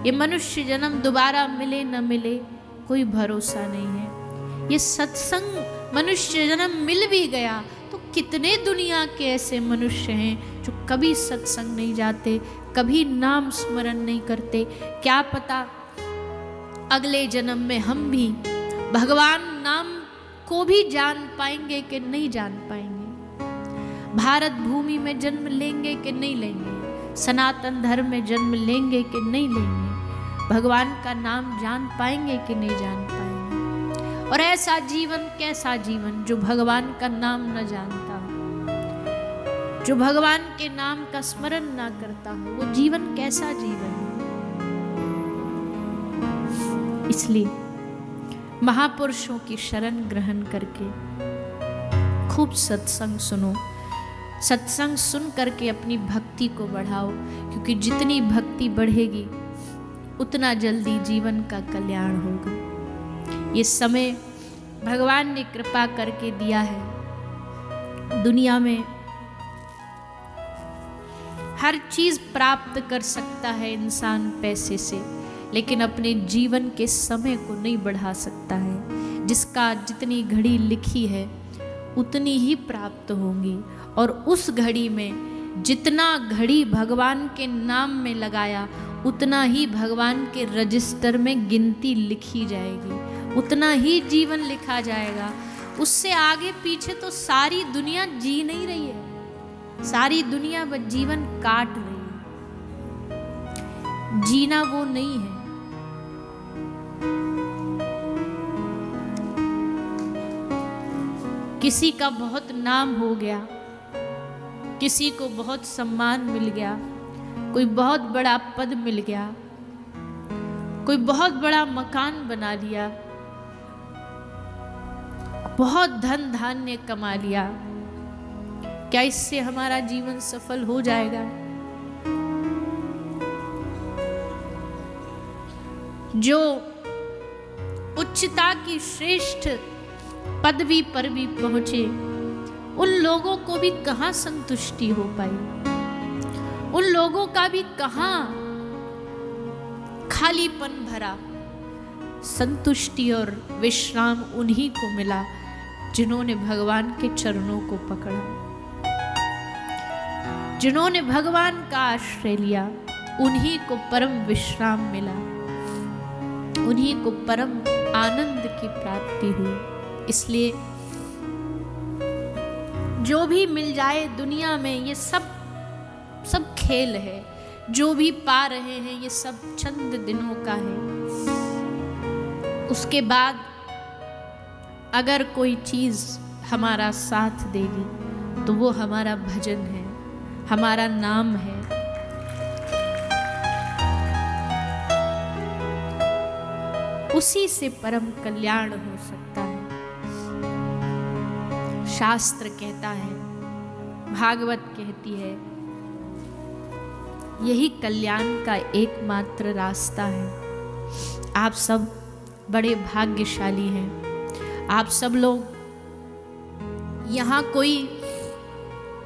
ये मनुष्य जन्म दोबारा मिले न मिले कोई भरोसा नहीं है। ये सत्संग मनुष्य जन्म मिल भी गया तो कितने दुनिया के ऐसे मनुष्य हैं जो कभी सत्संग नहीं जाते, कभी नाम स्मरण नहीं करते। क्या पता अगले जन्म में हम भी भगवान नाम को भी जान पाएंगे कि नहीं जान पाएंगे। भारत भूमि में जन्म लेंगे कि नहीं लेंगे, सनातन धर्म में जन्म लेंगे कि नहीं लेंगे, भगवान का नाम जान पाएंगे कि नहीं जान पाएंगे। और ऐसा जीवन कैसा जीवन जो भगवान का नाम न जानता हो, जो भगवान के नाम का स्मरण ना करता हो, वो जीवन कैसा जीवन है। इसलिए महापुरुषों की शरण ग्रहण करके खूब सत्संग सुनो, सत्संग सुन करके अपनी भक्ति को बढ़ाओ, क्योंकि जितनी भक्ति बढ़ेगी उतना जल्दी जीवन का कल्याण होगा। ये समय भगवान ने कृपा करके दिया है। दुनिया में हर चीज प्राप्त कर सकता है इंसान पैसे से, लेकिन अपने जीवन के समय को नहीं बढ़ा सकता है। जिसका जितनी घड़ी लिखी है उतनी ही प्राप्त होंगी, और उस घड़ी में जितना घड़ी भगवान के नाम में लगाया उतना ही भगवान के रजिस्टर में गिनती लिखी जाएगी, उतना ही जीवन लिखा जाएगा। उससे आगे पीछे तो सारी दुनिया जी नहीं रही है, सारी दुनिया बस जीवन काट रही है, जीना वो नहीं है। किसी का बहुत नाम हो गया, किसी को बहुत सम्मान मिल गया, कोई बहुत बड़ा पद मिल गया, कोई बहुत बड़ा मकान बना लिया, बहुत धन धान्य कमा लिया, क्या इससे हमारा जीवन सफल हो जाएगा? जो उच्चता की श्रेष्ठ पदवी पर भी पहुंचे, उन लोगों को भी कहां संतुष्टि हो पाई, उन लोगों का भी कहां खालीपन भरा। संतुष्टि और विश्राम उन्हीं को मिला जिन्होंने भगवान के चरणों को पकड़ा, जिन्होंने भगवान का आश्रय लिया, उन्हीं को परम विश्राम मिला, उन्हीं को परम आनंद की प्राप्ति हुई। इसलिए जो भी मिल जाए दुनिया में, ये सब खेल है। जो भी पा रहे हैं ये सब चंद दिनों का है। उसके बाद अगर कोई चीज हमारा साथ देगी तो वो हमारा भजन है, हमारा नाम है। उसी से परम कल्याण हो सकता है। शास्त्र कहता है, भागवत कहती है, यही कल्याण का एकमात्र रास्ता है। आप सब बड़े भाग्यशाली हैं। आप सब लोग यहाँ कोई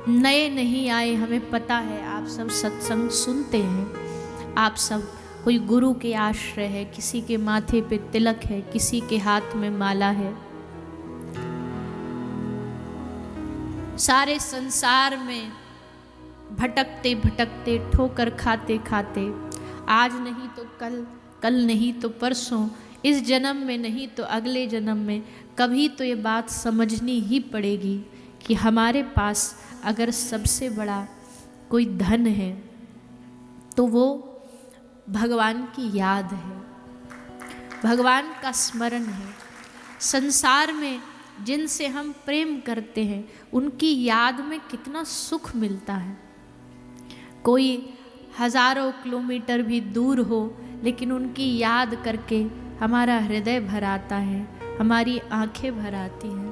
नए नहीं आए, हमें पता है। आप सब सत्संग सुनते हैं। आप सब कोई गुरु के आश्रय है, किसी के माथे पे तिलक है, किसी के हाथ में माला है। सारे संसार में भटकते भटकते, ठोकर खाते खाते, आज नहीं तो कल, कल नहीं तो परसों, इस जन्म में नहीं तो अगले जन्म में कभी तो ये बात समझनी ही पड़ेगी कि हमारे पास अगर सबसे बड़ा कोई धन है तो वो भगवान की याद है, भगवान का स्मरण है। संसार में जिनसे हम प्रेम करते हैं उनकी याद में कितना सुख मिलता है। कोई हजारों किलोमीटर भी दूर हो लेकिन उनकी याद करके हमारा हृदय भर आता है, हमारी आंखें भर आती हैं।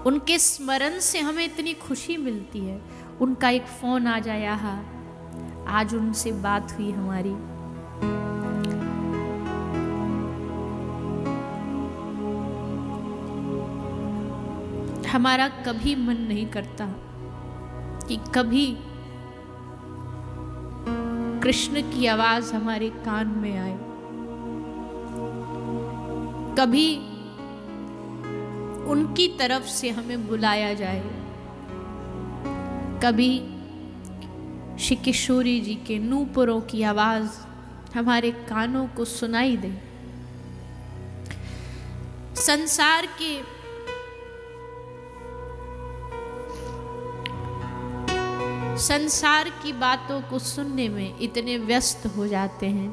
उनके स्मरण से हमें इतनी खुशी मिलती है। उनका एक फोन आ जाए, हाँ आज उनसे बात हुई हमारी, हमारा कभी मन नहीं करता कि कभी कृष्ण की आवाज हमारे कान में आए, कभी उनकी तरफ से हमें बुलाया जाए, कभी श्री किशोरी जी के नूपुरों की आवाज हमारे कानों को सुनाई दे। संसार की बातों को सुनने में इतने व्यस्त हो जाते हैं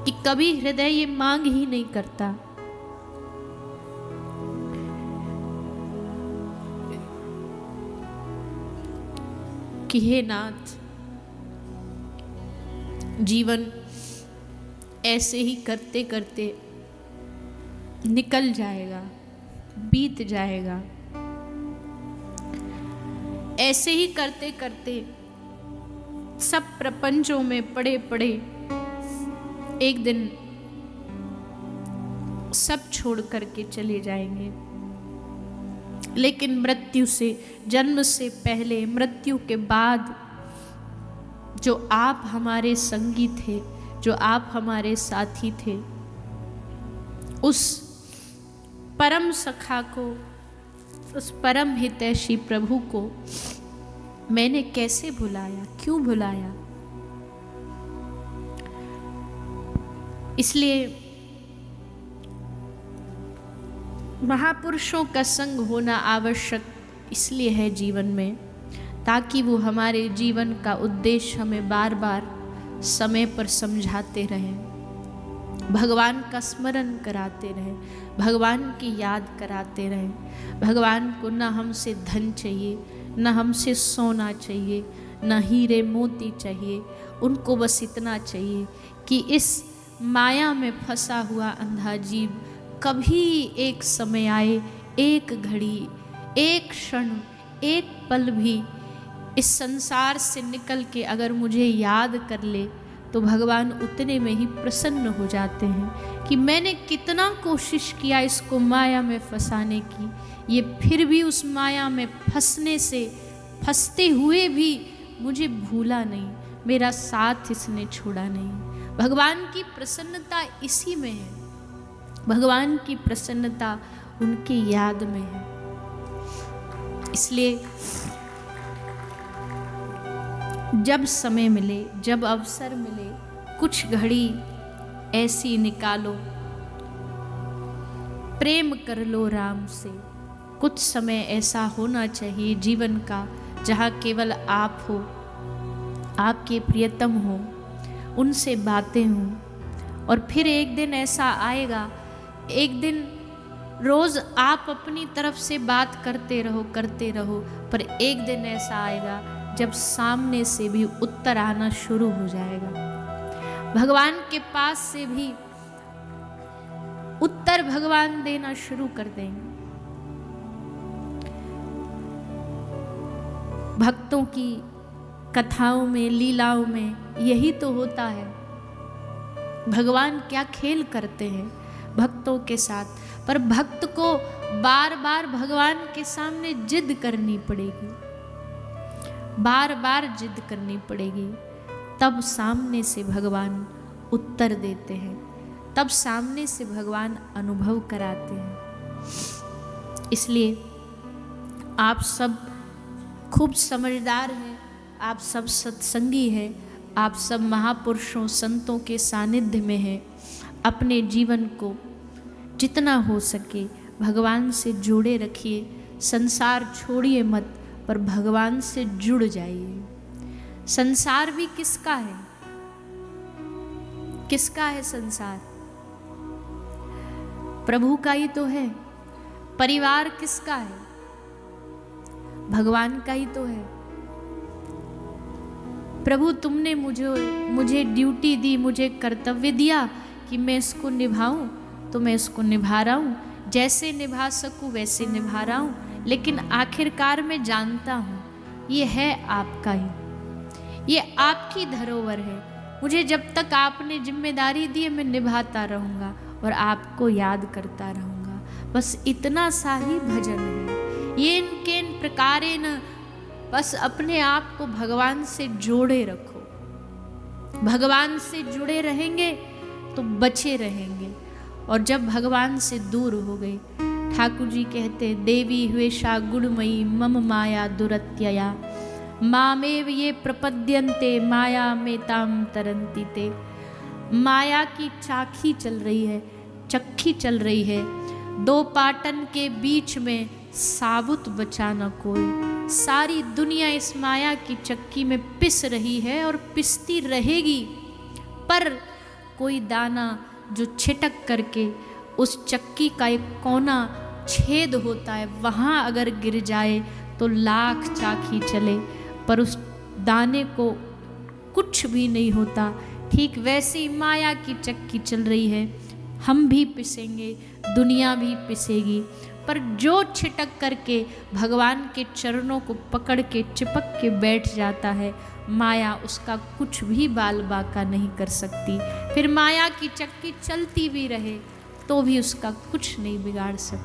कि कभी हृदय ये मांग ही नहीं करता कि हे नाथ, जीवन ऐसे ही करते करते निकल जाएगा, बीत जाएगा। ऐसे ही करते करते सब प्रपंचों में पड़े पड़े एक दिन सब छोड़ करके चले जाएंगे। लेकिन मृत्यु से, जन्म से पहले, मृत्यु के बाद जो आप हमारे संगी थे, जो आप हमारे साथी थे, उस परम सखा को, उस परम हितैषी प्रभु को मैंने कैसे भुलाया, क्यों भुलाया? इसलिए महापुरुषों का संग होना आवश्यक इसलिए है जीवन में, ताकि वो हमारे जीवन का उद्देश्य हमें बार बार समय पर समझाते रहें, भगवान का स्मरण कराते रहें, भगवान की याद कराते रहें। भगवान को न हमसे धन चाहिए, न हमसे सोना चाहिए, न हीरे मोती चाहिए। उनको बस इतना चाहिए कि इस माया में फंसा हुआ अंधा जीव कभी एक समय आए, एक घड़ी, एक क्षण, एक पल भी इस संसार से निकल के अगर मुझे याद कर ले तो भगवान उतने में ही प्रसन्न हो जाते हैं कि मैंने कितना कोशिश किया इसको माया में फंसाने की, ये फिर भी उस माया में फंसते हुए भी मुझे भूला नहीं, मेरा साथ इसने छोड़ा नहीं। भगवान की प्रसन्नता इसी में है, भगवान की प्रसन्नता उनकी याद में है। इसलिए जब समय मिले, जब अवसर मिले, कुछ घड़ी ऐसी निकालो, प्रेम कर लो राम से। कुछ समय ऐसा होना चाहिए जीवन का जहाँ केवल आप हो, आपके प्रियतम हो, उनसे बातें हों। और फिर एक दिन ऐसा आएगा, एक दिन रोज आप अपनी तरफ से बात करते रहो, पर एक दिन ऐसा आएगा जब सामने से भी उत्तर आना शुरू हो जाएगा, भगवान के पास से भी उत्तर भगवान देना शुरू कर देंगे। भक्तों की कथाओं में, लीलाओं में यही तो होता है। भगवान क्या खेल करते हैं भक्तों के साथ, पर भक्त को बार बार भगवान के सामने जिद करनी पड़ेगी, बार बार जिद करनी पड़ेगी, तब सामने से भगवान उत्तर देते हैं, तब सामने से भगवान अनुभव कराते हैं। इसलिए आप सब खूब समझदार हैं, आप सब सत्संगी हैं, आप सब महापुरुषों संतों के सानिध्य में हैं। अपने जीवन को जितना हो सके भगवान से जोड़े रखिए, संसार छोड़िए मत, पर भगवान से जुड़ जाइए। संसार भी किसका है? किसका है संसार? प्रभु का ही तो है। परिवार किसका है? भगवान का ही तो है। प्रभु तुमने मुझे ड्यूटी दी, मुझे कर्तव्य दिया कि मैं इसको निभाऊं, तो मैं इसको निभा रहा हूं, जैसे निभा सकूं वैसे निभा रहा हूं। लेकिन आखिरकार मैं जानता हूं ये है आपका ही, ये आपकी धरोहर है। मुझे जब तक आपने जिम्मेदारी दी है मैं निभाता रहूंगा और आपको याद करता रहूंगा। बस इतना सा ही भजन है। ये इनके इन प्रकारे न, बस अपने आप को भगवान से जोड़े रखो, भगवान से जुड़े रहेंगे तो बचे रहेंगे, और जब भगवान से दूर हो गए, ठाकुर जी कहते देवी हुएशा गुणमयी मम माया दुरत्यया मामेव ये प्रपद्यन्ते माया में ताम तरंती ते। माया की चाखी चल रही है, चक्की चल रही है, दो पाटन के बीच में साबुत बचा न कोई। सारी दुनिया इस माया की चक्की में पिस रही है और पिसती रहेगी, पर कोई दाना जो छिटक करके उस चक्की का एक कोना छेद होता है, वहाँ अगर गिर जाए तो लाख चाखी चले पर उस दाने को कुछ भी नहीं होता। ठीक वैसे ही माया की चक्की चल रही है, हम भी पिसेंगे, दुनिया भी पिसेगी, पर जो छिटक करके भगवान के चरणों को पकड़ के चिपक के बैठ जाता है, माया उसका कुछ भी बाल बाका नहीं कर सकती। फिर माया की चक्की चलती भी रहे तो भी उसका कुछ नहीं बिगाड़ सकती।